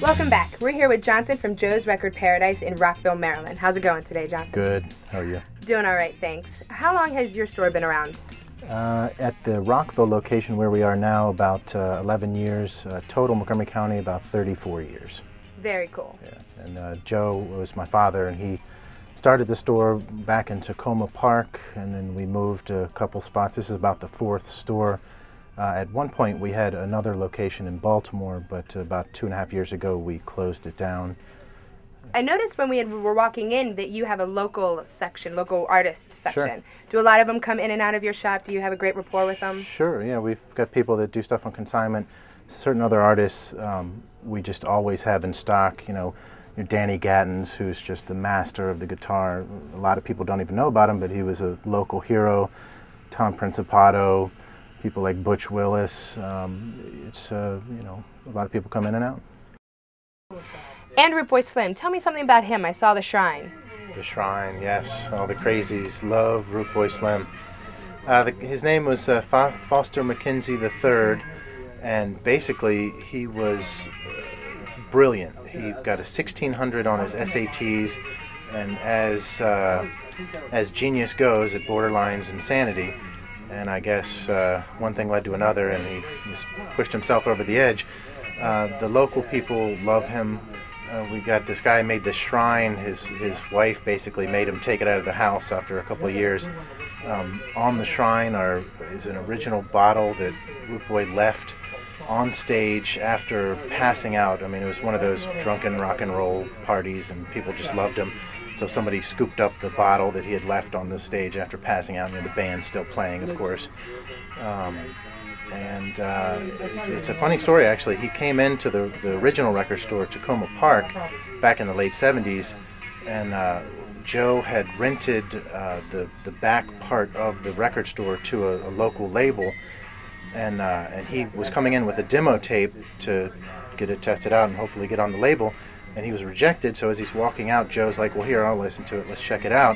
Welcome back. We're here with Johnson from Joe's Record Paradise in Rockville, Maryland. How's it going today, Johnson? Good. How are you? Doing all right, thanks. How long has your store been around? At the Rockville location where we are now, about 11 years. Total Montgomery County, about 34 years. Very cool. Yeah. And Joe was my father, and he started the store back in Tacoma Park, and then we moved a couple spots. This is about the fourth store. At one point we had another location in Baltimore, but about 2.5 years ago we closed it down. I noticed when we were walking in that you have a local section, local artist section. Sure. Do a lot of them come in and out of your shop? Do you have a great rapport with them? Sure, yeah, we've got people that do stuff on consignment. Certain other artists we just always have in stock. You know, your Danny Gattens, who's just the master of the guitar. A lot of people don't even know about him, but he was a local hero. Tom Principato, people like Butch Willis. It's you know, a lot of people come in and out. And Root Boy Slim, tell me something about him. I saw The Shrine. The Shrine, yes. All the crazies love Root Boy Slim. His name was Foster McKenzie III, and basically he was brilliant. He got a 1600 on his SATs, and as genius goes, it borderlines insanity. And I guess one thing led to another, and he just pushed himself over the edge. The local people love him. We got this guy made the shrine. His wife basically made him take it out of the house after a couple of years. On the shrine is an original bottle that Root Boy left on stage after passing out. I mean, it was one of those drunken rock and roll parties, and people just loved him. So somebody scooped up the bottle that he had left on the stage after passing out, and the band's still playing, of course. It's a funny story, actually. He came into the original record store, Tacoma Park, back in the late 70s, and Joe had rented the back part of the record store to a local label, and he was coming in with a demo tape to get it tested out and hopefully get on the label, and he was rejected. So as he's walking out, Joe's like, well, here, I'll listen to it, let's check it out.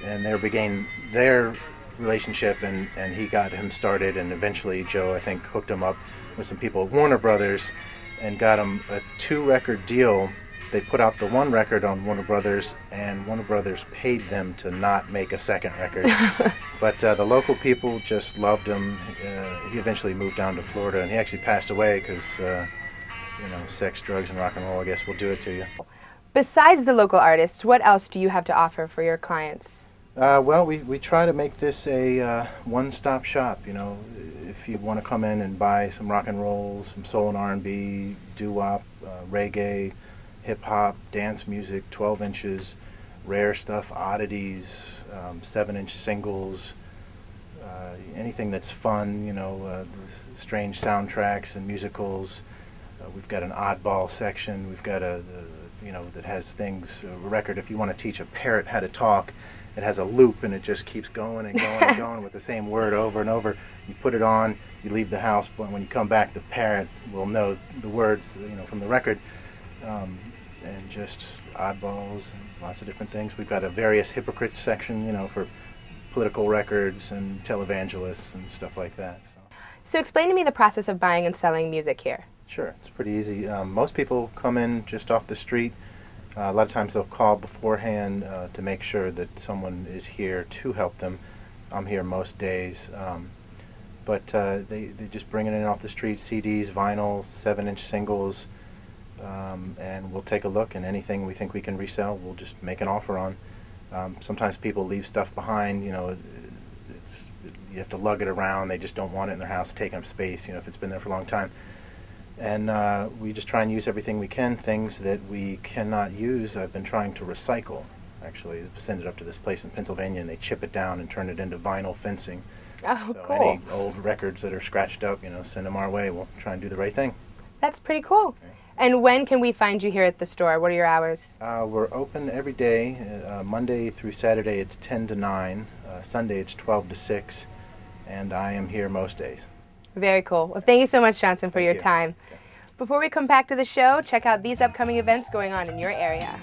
And there began their relationship, and he got him started, and eventually Joe, I think, hooked him up with some people at Warner Brothers and got him a 2-record deal. They put out the 1 record on Warner Brothers, and Warner Brothers paid them to not make a 2nd record. But the local people just loved him. He eventually moved down to Florida, and he actually passed away because you know, sex, drugs, and rock and roll, I guess, will do it to you. Besides the local artists, what else do you have to offer for your clients? Well, we try to make this a one-stop shop. You know, if you want to come in and buy some rock and roll, some soul and R&B, doo-wop, reggae, hip-hop, dance music, 12 inches, rare stuff, oddities, 7-inch singles, anything that's fun, you know, strange soundtracks and musicals. We've got an oddball section. We've got you know, that has things, a record. If you want to teach a parrot how to talk, it has a loop, and it just keeps going and going and going with the same word over and over. You put it on, you leave the house, but when you come back, the parrot will know the words, you know, from the record. And just oddballs and lots of different things. We've got a various hypocrites section, you know, for political records and televangelists and stuff like that. So explain to me the process of buying and selling music here. Sure, it's pretty easy. Most people come in just off the street. A lot of times they'll call beforehand to make sure that someone is here to help them. I'm here most days. But they just bring it in off the street, CDs, vinyl, 7-inch singles, and we'll take a look, and anything we think we can resell, we'll just make an offer on. Sometimes people leave stuff behind, you know, you have to lug it around, they just don't want it in their house, taking up space, you know, if it's been there for a long time. And we just try and use everything we can. Things that we cannot use, I've been trying to recycle. Actually, send it up to this place in Pennsylvania, and they chip it down and turn it into vinyl fencing. Oh, so cool. Any old records that are scratched up, you know, send them our way. We'll try and do the right thing. That's pretty cool. Okay. And when can we find you here at the store? What are your hours? We're open every day. Monday through Saturday it's 10 to 9. Sunday it's 12 to 6. And I am here most days. Very cool. Well, thank you so much, Johnson, for your time. Okay. Before we come back to the show, check out these upcoming events going on in your area.